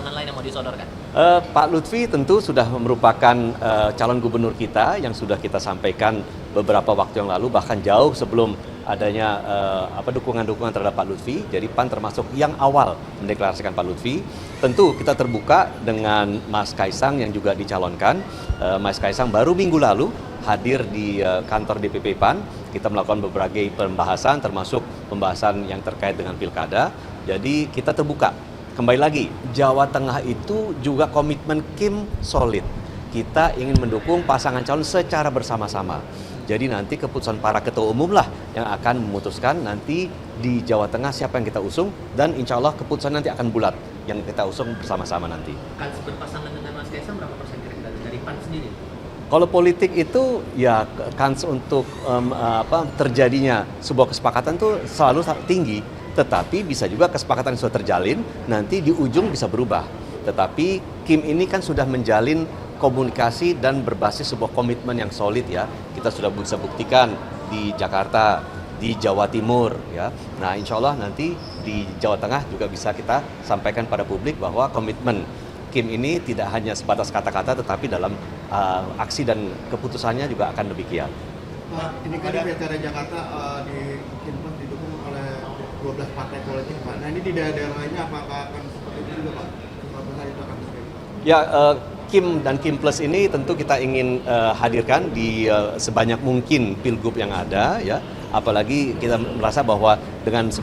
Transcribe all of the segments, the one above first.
pasangan lain yang mau disodorkan? Pak Lutfi tentu sudah merupakan calon gubernur kita yang sudah kita sampaikan beberapa waktu yang lalu, bahkan jauh sebelum adanya dukungan-dukungan terhadap Pak Lutfi. Jadi PAN termasuk yang awal mendeklarasikan Pak Lutfi. Tentu kita terbuka dengan Mas Kaisang yang juga dicalonkan. Mas Kaisang baru minggu lalu hadir di kantor DPP PAN. Kita melakukan berbagai pembahasan, termasuk pembahasan yang terkait dengan pilkada. Jadi kita terbuka. Kembali lagi, Jawa Tengah itu juga komitmen Kim solid. Kita ingin mendukung pasangan calon secara bersama-sama. Jadi nanti keputusan para ketua umum lah yang akan memutuskan nanti di Jawa Tengah siapa yang kita usung, dan insya Allah keputusan nanti akan bulat yang kita usung bersama-sama nanti. Kan berpasangan dengan Mas Kaisang berapa persen kira-kira dari PAN sendiri? Kalau politik itu ya kans untuk terjadinya sebuah kesepakatan tuh selalu tinggi. Tetapi bisa juga kesepakatan yang sudah terjalin nanti di ujung bisa berubah. Tetapi Kim ini kan sudah menjalin komunikasi dan berbasis sebuah komitmen yang solid ya. Kita sudah bisa buktikan di Jakarta, di Jawa Timur ya. Nah, insya Allah nanti di Jawa Tengah juga bisa kita sampaikan pada publik bahwa komitmen Kim ini tidak hanya sebatas kata-kata, tetapi dalam aksi dan keputusannya juga akan demikian. Pak, ini kan di Pilkada Jakarta di Kinpres didukung oleh 12 partai politik, Pak. Nah, ini di daerah lainnya apakah akan seperti itu juga, Pak? Berapa besar itu akan seperti itu? Ya, Kim dan Kim Plus ini tentu kita ingin hadirkan di sebanyak mungkin pilgub yang ada ya. Apalagi kita merasa bahwa dengan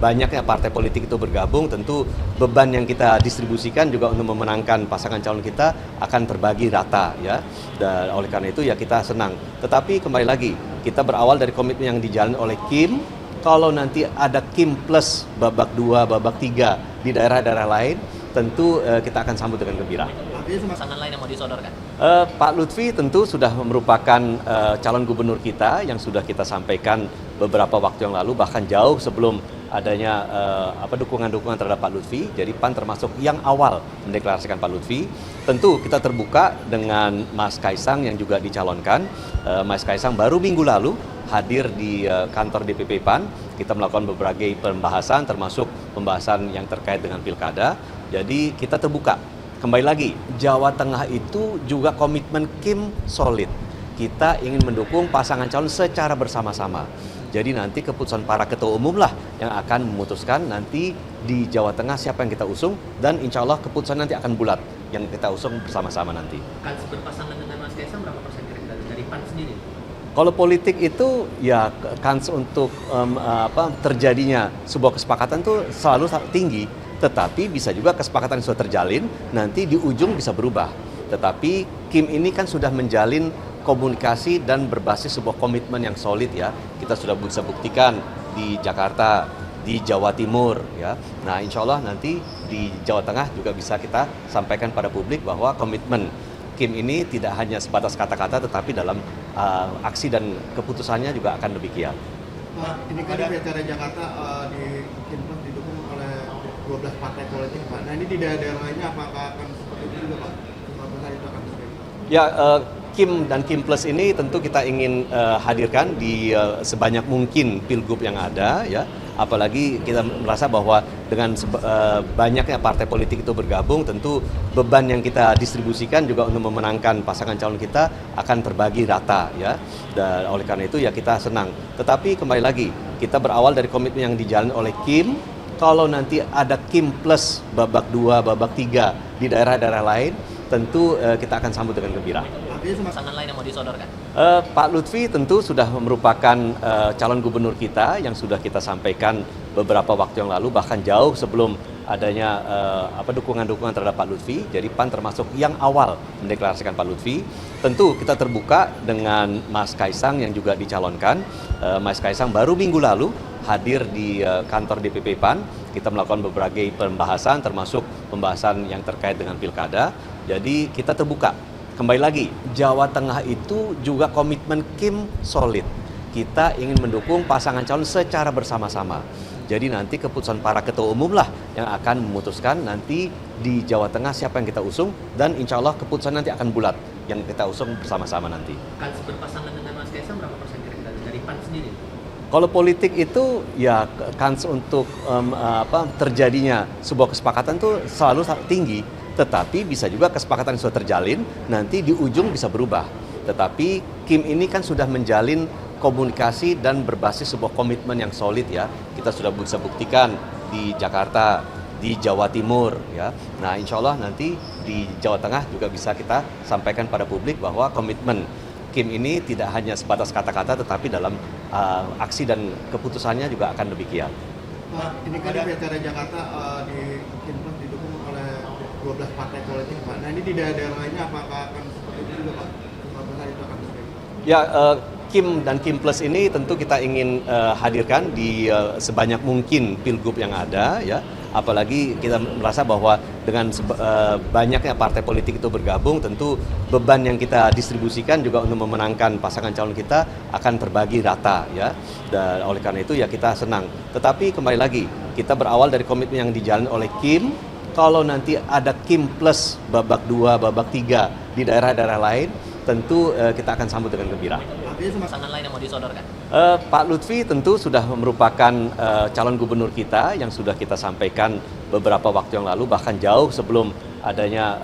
banyaknya partai politik itu bergabung, tentu beban yang kita distribusikan juga untuk memenangkan pasangan calon kita akan terbagi rata ya. Dan oleh karena itu ya kita senang. Tetapi kembali lagi, kita berawal dari komitmen yang dijalin oleh Kim. Kalau nanti ada Kim Plus babak 2, babak 3 di daerah-daerah lain, tentu kita akan sambut dengan gembira. Pasangan lain yang mau disodorkan? Pak Lutfi tentu sudah merupakan calon gubernur kita yang sudah kita sampaikan beberapa waktu yang lalu, bahkan jauh sebelum adanya dukungan-dukungan terhadap Pak Lutfi. Jadi PAN termasuk yang awal mendeklarasikan Pak Lutfi. Tentu kita terbuka dengan Mas Kaisang yang juga dicalonkan. Mas Kaisang baru minggu lalu hadir di kantor DPP PAN. Kita melakukan berbagai pembahasan, termasuk pembahasan yang terkait dengan pilkada. Jadi kita terbuka. Kembali lagi, Jawa Tengah itu juga komitmen Kim solid. Kita ingin mendukung pasangan calon secara bersama-sama. Jadi nanti keputusan para ketua umum lah yang akan memutuskan nanti di Jawa Tengah siapa yang kita usung, dan insya Allah keputusan nanti akan bulat yang kita usung bersama-sama nanti. Kan berpasangan dengan Mas Kaisang berapa persen kira-kira dari PAN sendiri? Kalau politik itu ya kans untuk terjadinya sebuah kesepakatan tuh selalu tinggi. Tetapi bisa juga kesepakatan yang sudah terjalin nanti di ujung bisa berubah. Tetapi Kim ini kan sudah menjalin komunikasi dan berbasis sebuah komitmen yang solid ya. Kita sudah bisa buktikan di Jakarta, di Jawa Timur ya. Nah, insya Allah nanti di Jawa Tengah juga bisa kita sampaikan pada publik bahwa komitmen Kim ini tidak hanya sebatas kata-kata, tetapi dalam aksi dan keputusannya juga akan demikian. Pak, ini kan di Pilkada Jakarta di Kinpres didukung oleh 12 partai politik, Pak. Nah, ini di daerah lainnya apakah akan seperti itu juga, Pak? Berapa besar itu akan seperti itu? Ya, Kim dan Kim Plus ini tentu kita ingin hadirkan di sebanyak mungkin pilgub yang ada ya. Apalagi kita merasa bahwa dengan banyaknya partai politik itu bergabung, tentu beban yang kita distribusikan juga untuk memenangkan pasangan calon kita akan terbagi rata ya. Dan oleh karena itu ya kita senang. Tetapi kembali lagi, kita berawal dari komitmen yang dijalin oleh Kim. Kalau nanti ada Kim Plus babak 2, babak 3 di daerah-daerah lain, tentu kita akan sambut dengan gembira. Pasangan lain yang mau disodorkan? Pak Lutfi tentu sudah merupakan calon gubernur kita yang sudah kita sampaikan beberapa waktu yang lalu, bahkan jauh sebelum adanya dukungan-dukungan terhadap Pak Lutfi. Jadi PAN termasuk yang awal mendeklarasikan Pak Lutfi. Tentu kita terbuka dengan Mas Kaisang yang juga dicalonkan. Mas Kaisang baru minggu lalu hadir di kantor DPP PAN. Kita melakukan berbagai pembahasan, termasuk pembahasan yang terkait dengan pilkada. Jadi kita terbuka. Kembali lagi, Jawa Tengah itu juga komitmen Kim solid. Kita ingin mendukung pasangan calon secara bersama-sama. Jadi nanti keputusan para ketua umum lah yang akan memutuskan nanti di Jawa Tengah siapa yang kita usung, dan insya Allah keputusan nanti akan bulat yang kita usung bersama-sama nanti. Kan berpasangan dengan Mas Kaisang berapa persen kira-kira dari PAN sendiri? Kalau politik itu ya kans untuk terjadinya sebuah kesepakatan itu selalu tinggi, tetapi bisa juga kesepakatan yang sudah terjalin nanti di ujung bisa berubah. Tetapi Kim ini kan sudah menjalin komunikasi dan berbasis sebuah komitmen yang solid ya. Kita sudah bisa buktikan di Jakarta, di Jawa Timur ya. Nah, insya Allah nanti di Jawa Tengah juga bisa kita sampaikan pada publik bahwa komitmen Kim ini tidak hanya sebatas kata-kata tetapi dalam aksi dan keputusannya juga akan demikian. Pak, ini kan di Pilkada Jakarta di Kinpres didukung oleh 12 partai politik, Pak. Nah, ini di daerah lainnya apakah akan seperti itu juga, Pak? Apakah itu akan seperti itu? Ya, Kim dan Kim Plus ini tentu kita ingin hadirkan di sebanyak mungkin pilgub yang ada ya. Apalagi kita merasa bahwa dengan banyaknya partai politik itu bergabung, tentu beban yang kita distribusikan juga untuk memenangkan pasangan calon kita akan terbagi rata ya. Dan oleh karena itu ya kita senang. Tetapi kembali lagi, kita berawal dari komitmen yang dijalin oleh Kim. Kalau nanti ada Kim Plus babak 2, babak 3 di daerah-daerah lain, tentu kita akan sambut dengan gembira. Pasangan lain yang mau disodorkan? Pak Lutfi tentu sudah merupakan calon gubernur kita yang sudah kita sampaikan beberapa waktu yang lalu, bahkan jauh sebelum adanya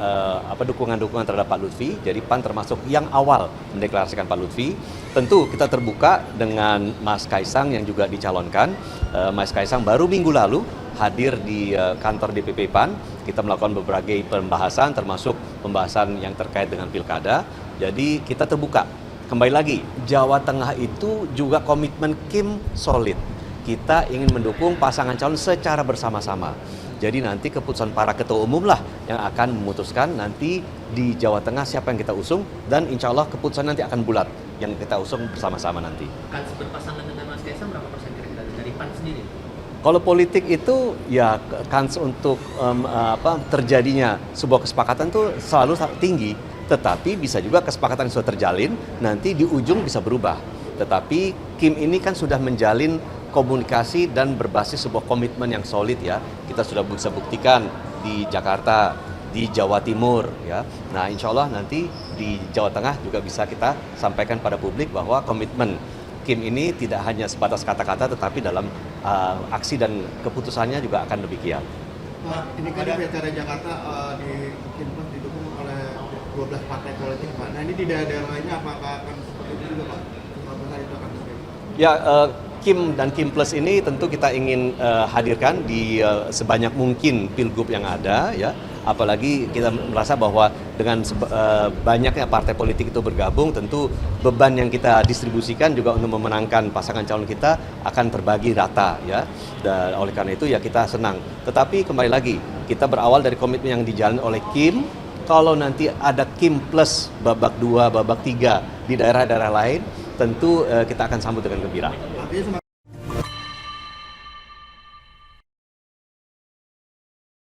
dukungan-dukungan terhadap Pak Lutfi. Jadi PAN termasuk yang awal mendeklarasikan Pak Lutfi. Tentu kita terbuka dengan Mas Kaisang yang juga dicalonkan. Mas Kaisang baru minggu lalu hadir di kantor DPP PAN. Kita melakukan berbagai pembahasan termasuk pembahasan yang terkait dengan pilkada. Jadi kita terbuka. Kembali lagi, Jawa Tengah itu juga komitmen Kim solid. Kita ingin mendukung pasangan calon secara bersama-sama. Jadi nanti keputusan para ketua umum lah yang akan memutuskan nanti di Jawa Tengah siapa yang kita usung, dan insya Allah keputusan nanti akan bulat yang kita usung bersama-sama nanti. Kans berpasangan dengan Mas Kaisang berapa persen kira-kira dari PAN sendiri? Kalau politik itu ya kans untuk terjadinya sebuah kesepakatan itu selalu tinggi, tetapi bisa juga kesepakatan yang sudah terjalin nanti di ujung bisa berubah. Tetapi Kim ini kan sudah menjalin komunikasi dan berbasis sebuah komitmen yang solid ya. Kita sudah bisa buktikan di Jakarta, di Jawa Timur ya. Nah, insya Allah nanti di Jawa Tengah juga bisa kita sampaikan pada publik bahwa komitmen Kim ini tidak hanya sebatas kata-kata tetapi dalam aksi dan keputusannya juga akan demikian. Pak, ini kan di Pilkada Jakarta di Kinpres didukung oleh 12 partai politik, Pak. Nah, ini di daerah lainnya apakah akan seperti itu juga, Pak? Apakah itu akan seperti itu? Ya, Kim dan Kim Plus ini tentu kita ingin hadirkan di sebanyak mungkin pilgub yang ada ya. Apalagi kita merasa bahwa dengan banyaknya partai politik itu bergabung, tentu beban yang kita distribusikan juga untuk memenangkan pasangan calon kita akan terbagi rata ya. Dan oleh karena itu ya kita senang. Tetapi kembali lagi, kita berawal dari komitmen yang dijalin oleh Kim. Kalau nanti ada Kim Plus babak 2, babak 3 di daerah-daerah lain, tentu kita akan sambut dengan gembira. Artinya